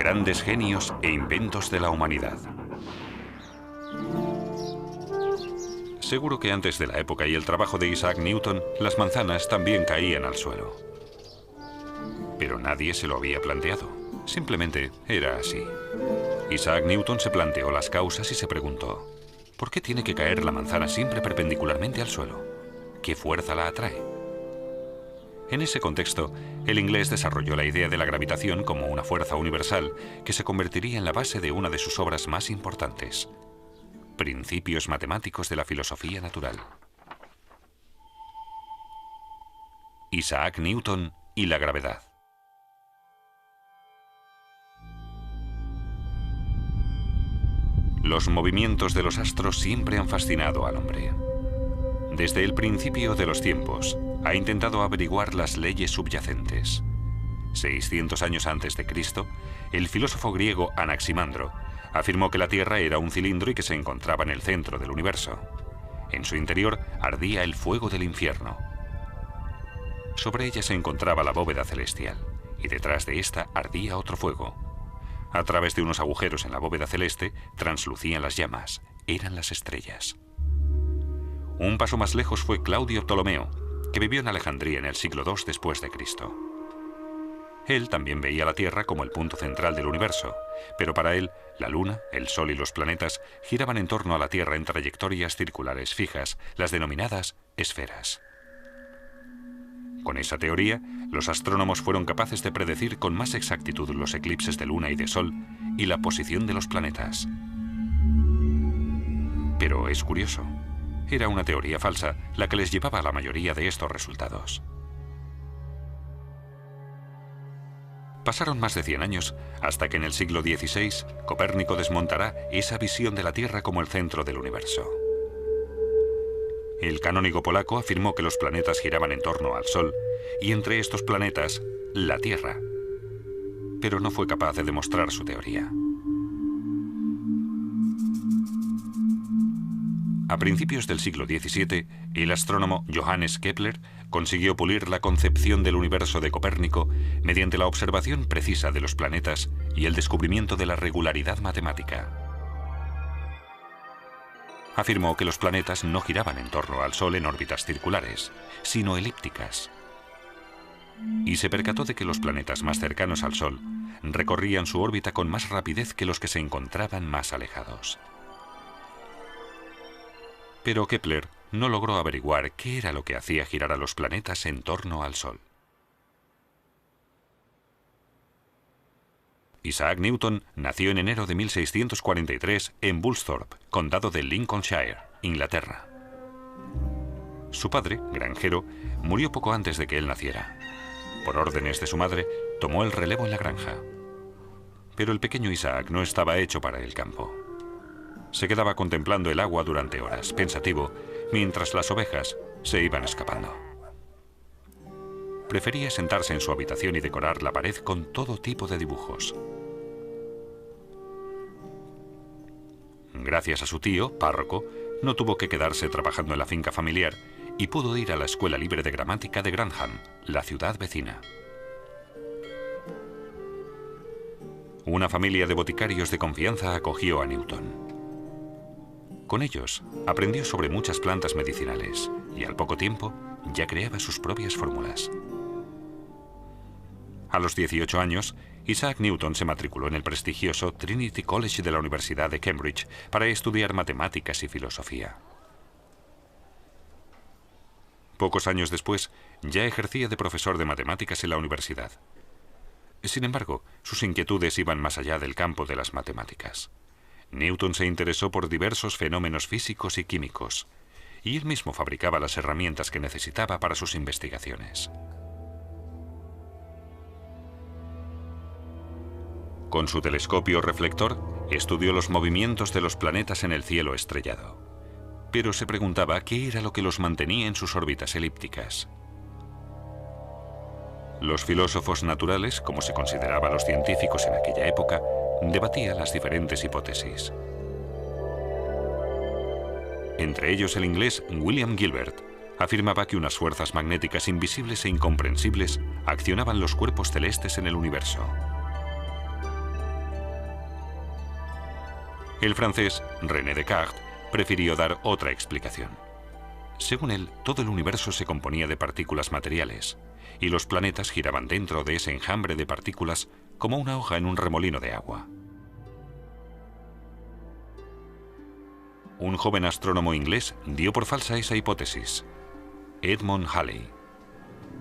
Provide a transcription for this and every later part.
Grandes genios e inventos de la humanidad. Seguro que antes de la época y el trabajo de Isaac Newton, las manzanas también caían al suelo. Pero nadie se lo había planteado. Simplemente era así. Isaac Newton se planteó las causas y se preguntó: ¿por qué tiene que caer la manzana siempre perpendicularmente al suelo? ¿Qué fuerza la atrae? En ese contexto, el inglés desarrolló la idea de la gravitación como una fuerza universal que se convertiría en la base de una de sus obras más importantes: Principios matemáticos de la filosofía natural. Isaac Newton y la gravedad. Los movimientos de los astros siempre han fascinado al hombre. Desde el principio de los tiempos, ha intentado averiguar las leyes subyacentes. 600 años antes de Cristo, el filósofo griego Anaximandro afirmó que la Tierra era un cilindro y que se encontraba en el centro del universo. En su interior ardía el fuego del infierno. Sobre ella se encontraba la bóveda celestial, y detrás de esta ardía otro fuego. A través de unos agujeros en la bóveda celeste translucían las llamas, eran las estrellas. Un paso más lejos fue Claudio Ptolomeo, que vivió en Alejandría en el siglo II después de Cristo. Él también veía la Tierra como el punto central del universo, pero para él, la Luna, el Sol y los planetas giraban en torno a la Tierra en trayectorias circulares fijas, las denominadas esferas. Con esa teoría, los astrónomos fueron capaces de predecir con más exactitud los eclipses de Luna y de Sol y la posición de los planetas. Pero es curioso. Era una teoría falsa la que les llevaba a la mayoría de estos resultados. Pasaron más de 100 años hasta que en el siglo XVI Copérnico desmontará esa visión de la Tierra como el centro del universo. El canónigo polaco afirmó que los planetas giraban en torno al Sol y entre estos planetas, la Tierra. Pero no fue capaz de demostrar su teoría. A principios del siglo XVII, el astrónomo Johannes Kepler consiguió pulir la concepción del universo de Copérnico mediante la observación precisa de los planetas y el descubrimiento de la regularidad matemática. Afirmó que los planetas no giraban en torno al Sol en órbitas circulares, sino elípticas. Y se percató de que los planetas más cercanos al Sol recorrían su órbita con más rapidez que los que se encontraban más alejados. Pero Kepler no logró averiguar qué era lo que hacía girar a los planetas en torno al Sol. Isaac Newton nació en enero de 1643 en Woolsthorpe, condado de Lincolnshire, Inglaterra. Su padre, granjero, murió poco antes de que él naciera. Por órdenes de su madre, tomó el relevo en la granja. Pero el pequeño Isaac no estaba hecho para el campo. Se quedaba contemplando el agua durante horas, pensativo, mientras las ovejas se iban escapando. Prefería sentarse en su habitación y decorar la pared con todo tipo de dibujos. Gracias a su tío, párroco, no tuvo que quedarse trabajando en la finca familiar y pudo ir a la Escuela Libre de Gramática de Grantham, la ciudad vecina. Una familia de boticarios de confianza acogió a Newton. Con ellos aprendió sobre muchas plantas medicinales y al poco tiempo ya creaba sus propias fórmulas. A los 18 años, Isaac Newton se matriculó en el prestigioso Trinity College de la Universidad de Cambridge para estudiar matemáticas y filosofía. Pocos años después, ya ejercía de profesor de matemáticas en la universidad. Sin embargo, sus inquietudes iban más allá del campo de las matemáticas. Newton se interesó por diversos fenómenos físicos y químicos, y él mismo fabricaba las herramientas que necesitaba para sus investigaciones. Con su telescopio reflector, estudió los movimientos de los planetas en el cielo estrellado, pero se preguntaba qué era lo que los mantenía en sus órbitas elípticas. Los filósofos naturales, como se consideraba a los científicos en aquella época, debatían las diferentes hipótesis. Entre ellos el inglés William Gilbert afirmaba que unas fuerzas magnéticas invisibles e incomprensibles accionaban los cuerpos celestes en el universo. El francés René Descartes prefirió dar otra explicación. Según él, todo el universo se componía de partículas materiales, y los planetas giraban dentro de ese enjambre de partículas como una hoja en un remolino de agua. Un joven astrónomo inglés dio por falsa esa hipótesis, Edmond Halley.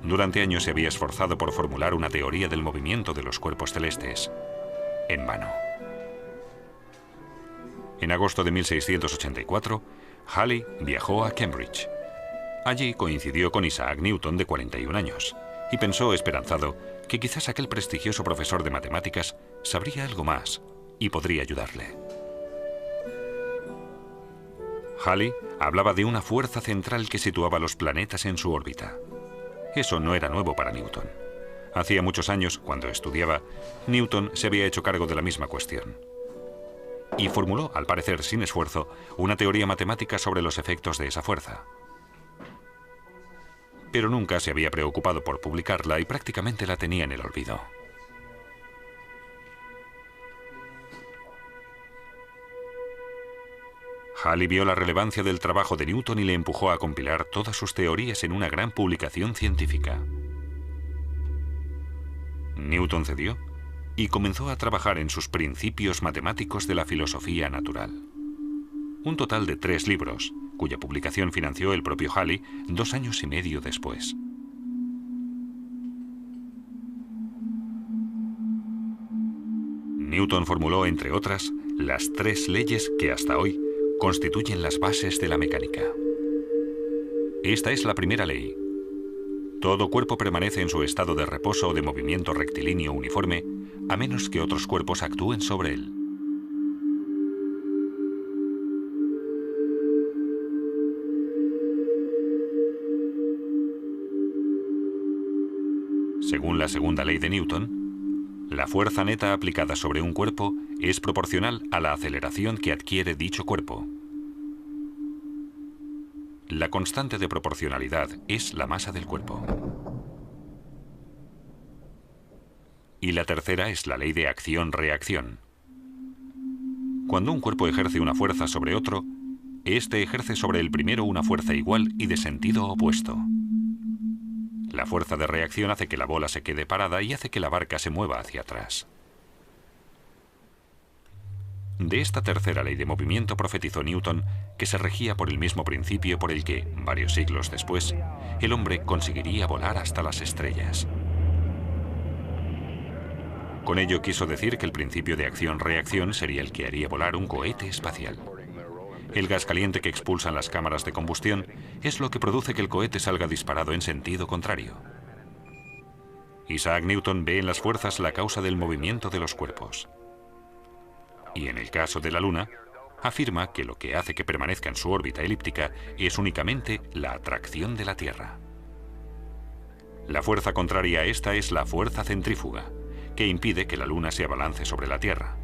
Durante años se había esforzado por formular una teoría del movimiento de los cuerpos celestes. En vano. En agosto de 1684, Halley viajó a Cambridge. Allí coincidió con Isaac Newton, de 41 años, y pensó esperanzado que quizás aquel prestigioso profesor de matemáticas sabría algo más y podría ayudarle. Halley hablaba de una fuerza central que situaba los planetas en su órbita. Eso no era nuevo para Newton. Hacía muchos años, cuando estudiaba, Newton se había hecho cargo de la misma cuestión. Y formuló, al parecer sin esfuerzo, una teoría matemática sobre los efectos de esa fuerza. Pero nunca se había preocupado por publicarla y prácticamente la tenía en el olvido. Halley vio la relevancia del trabajo de Newton y le empujó a compilar todas sus teorías en una gran publicación científica. Newton cedió y comenzó a trabajar en sus principios matemáticos de la filosofía natural. Un total de 3 libros, cuya publicación financió el propio Halley 2 años y medio después. Newton formuló, entre otras, las 3 leyes que hasta hoy constituyen las bases de la mecánica. Esta es la primera ley. Todo cuerpo permanece en su estado de reposo o de movimiento rectilíneo uniforme, a menos que otros cuerpos actúen sobre él. Según la segunda ley de Newton, la fuerza neta aplicada sobre un cuerpo es proporcional a la aceleración que adquiere dicho cuerpo. La constante de proporcionalidad es la masa del cuerpo. Y la tercera es la ley de acción-reacción. Cuando un cuerpo ejerce una fuerza sobre otro, éste ejerce sobre el primero una fuerza igual y de sentido opuesto. La fuerza de reacción hace que la bola se quede parada y hace que la barca se mueva hacia atrás. De esta tercera ley de movimiento profetizó Newton que se regía por el mismo principio por el que, varios siglos después, el hombre conseguiría volar hasta las estrellas. Con ello quiso decir que el principio de acción-reacción sería el que haría volar un cohete espacial. El gas caliente que expulsan las cámaras de combustión es lo que produce que el cohete salga disparado en sentido contrario. Isaac Newton ve en las fuerzas la causa del movimiento de los cuerpos. Y en el caso de la Luna, afirma que lo que hace que permanezca en su órbita elíptica es únicamente la atracción de la Tierra. La fuerza contraria a esta es la fuerza centrífuga, que impide que la Luna se abalance sobre la Tierra.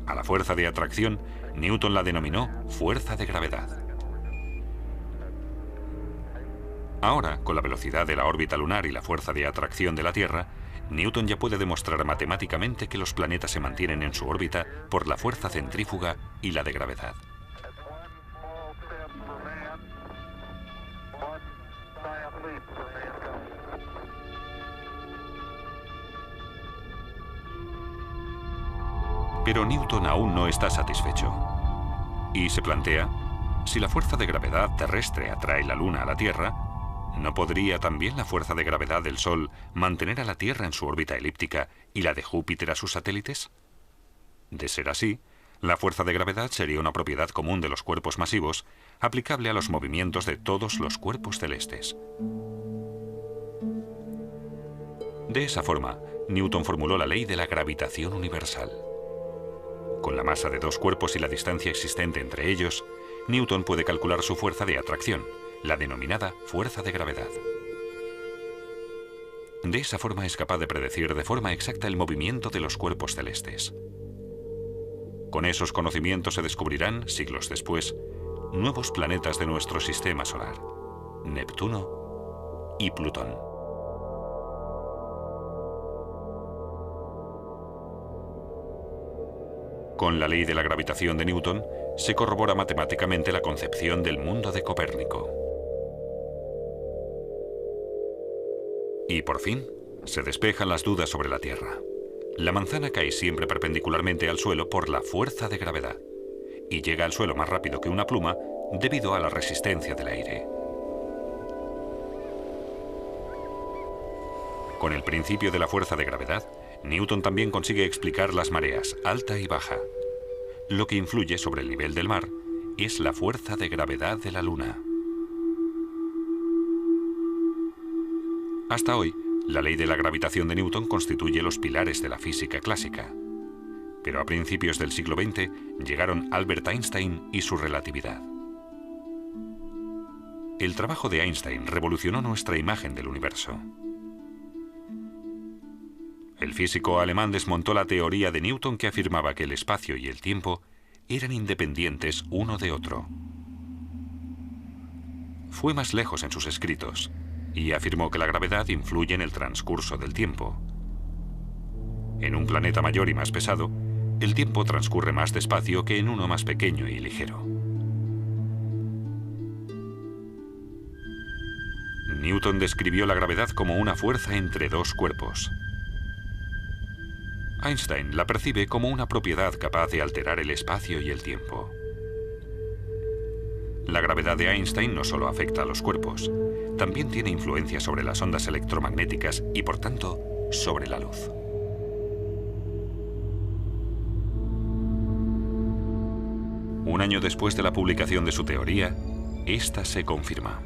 A la fuerza de atracción, Newton la denominó fuerza de gravedad. Ahora, con la velocidad de la órbita lunar y la fuerza de atracción de la Tierra, Newton ya puede demostrar matemáticamente que los planetas se mantienen en su órbita por la fuerza centrífuga y la de gravedad. Pero Newton aún no está satisfecho. Y se plantea, si la fuerza de gravedad terrestre atrae la Luna a la Tierra, ¿no podría también la fuerza de gravedad del Sol mantener a la Tierra en su órbita elíptica y la de Júpiter a sus satélites? De ser así, la fuerza de gravedad sería una propiedad común de los cuerpos masivos, aplicable a los movimientos de todos los cuerpos celestes. De esa forma, Newton formuló la ley de la gravitación universal. Con la masa de 2 cuerpos y la distancia existente entre ellos, Newton puede calcular su fuerza de atracción, la denominada fuerza de gravedad. De esa forma es capaz de predecir de forma exacta el movimiento de los cuerpos celestes. Con esos conocimientos se descubrirán, siglos después, nuevos planetas de nuestro sistema solar, Neptuno y Plutón. Con la ley de la gravitación de Newton se corrobora matemáticamente la concepción del mundo de Copérnico. Y por fin, se despejan las dudas sobre la Tierra. La manzana cae siempre perpendicularmente al suelo por la fuerza de gravedad y llega al suelo más rápido que una pluma debido a la resistencia del aire. Con el principio de la fuerza de gravedad, Newton también consigue explicar las mareas, alta y baja. Lo que influye sobre el nivel del mar es la fuerza de gravedad de la Luna. Hasta hoy, la ley de la gravitación de Newton constituye los pilares de la física clásica. Pero a principios del siglo XX llegaron Albert Einstein y su relatividad. El trabajo de Einstein revolucionó nuestra imagen del universo. El físico alemán desmontó la teoría de Newton que afirmaba que el espacio y el tiempo eran independientes uno de otro. Fue más lejos en sus escritos y afirmó que la gravedad influye en el transcurso del tiempo. En un planeta mayor y más pesado, el tiempo transcurre más despacio que en uno más pequeño y ligero. Newton describió la gravedad como una fuerza entre dos cuerpos. Einstein la percibe como una propiedad capaz de alterar el espacio y el tiempo. La gravedad de Einstein no solo afecta a los cuerpos, también tiene influencia sobre las ondas electromagnéticas y, por tanto, sobre la luz. Un año después de la publicación de su teoría, esta se confirma.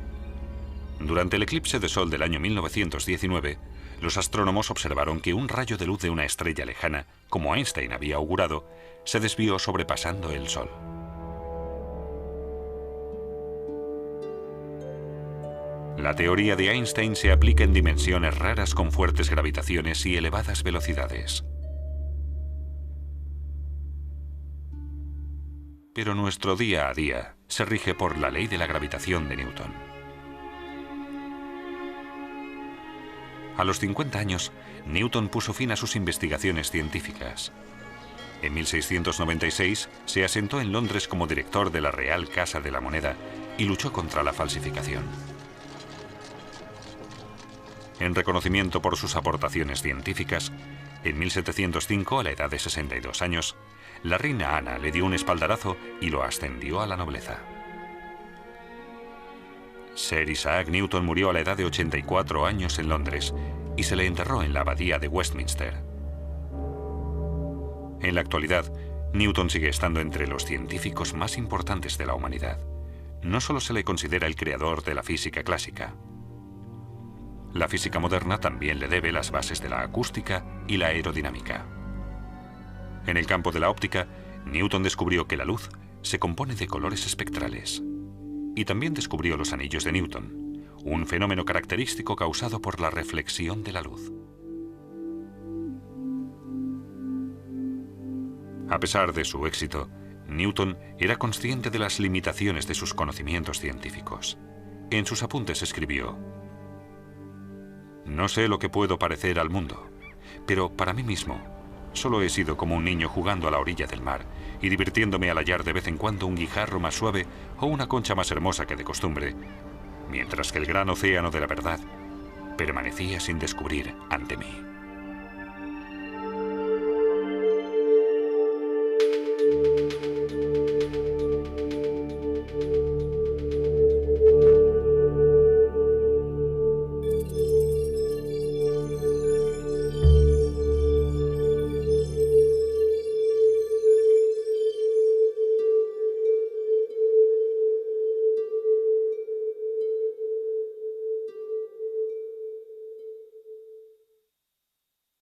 Durante el eclipse de Sol del año 1919, los astrónomos observaron que un rayo de luz de una estrella lejana, como Einstein había augurado, se desvió sobrepasando el Sol. La teoría de Einstein se aplica en dimensiones raras con fuertes gravitaciones y elevadas velocidades. Pero nuestro día a día se rige por la ley de la gravitación de Newton. A los 50 años, Newton puso fin a sus investigaciones científicas. En 1696 se asentó en Londres como director de la Real Casa de la Moneda y luchó contra la falsificación. En reconocimiento por sus aportaciones científicas, en 1705, a la edad de 62 años, la reina Ana le dio un espaldarazo y lo ascendió a la nobleza. Sir Isaac Newton murió a la edad de 84 años en Londres y se le enterró en la abadía de Westminster. En la actualidad, Newton sigue estando entre los científicos más importantes de la humanidad. No solo se le considera el creador de la física clásica. La física moderna también le debe las bases de la acústica y la aerodinámica. En el campo de la óptica, Newton descubrió que la luz se compone de colores espectrales. Y también descubrió los anillos de Newton, un fenómeno característico causado por la reflexión de la luz. A pesar de su éxito, Newton era consciente de las limitaciones de sus conocimientos científicos. En sus apuntes escribió: "No sé lo que puedo parecer al mundo, pero para mí mismo, solo he sido como un niño jugando a la orilla del mar y divirtiéndome al hallar de vez en cuando un guijarro más suave o una concha más hermosa que de costumbre, mientras que el gran océano de la verdad permanecía sin descubrir ante mí".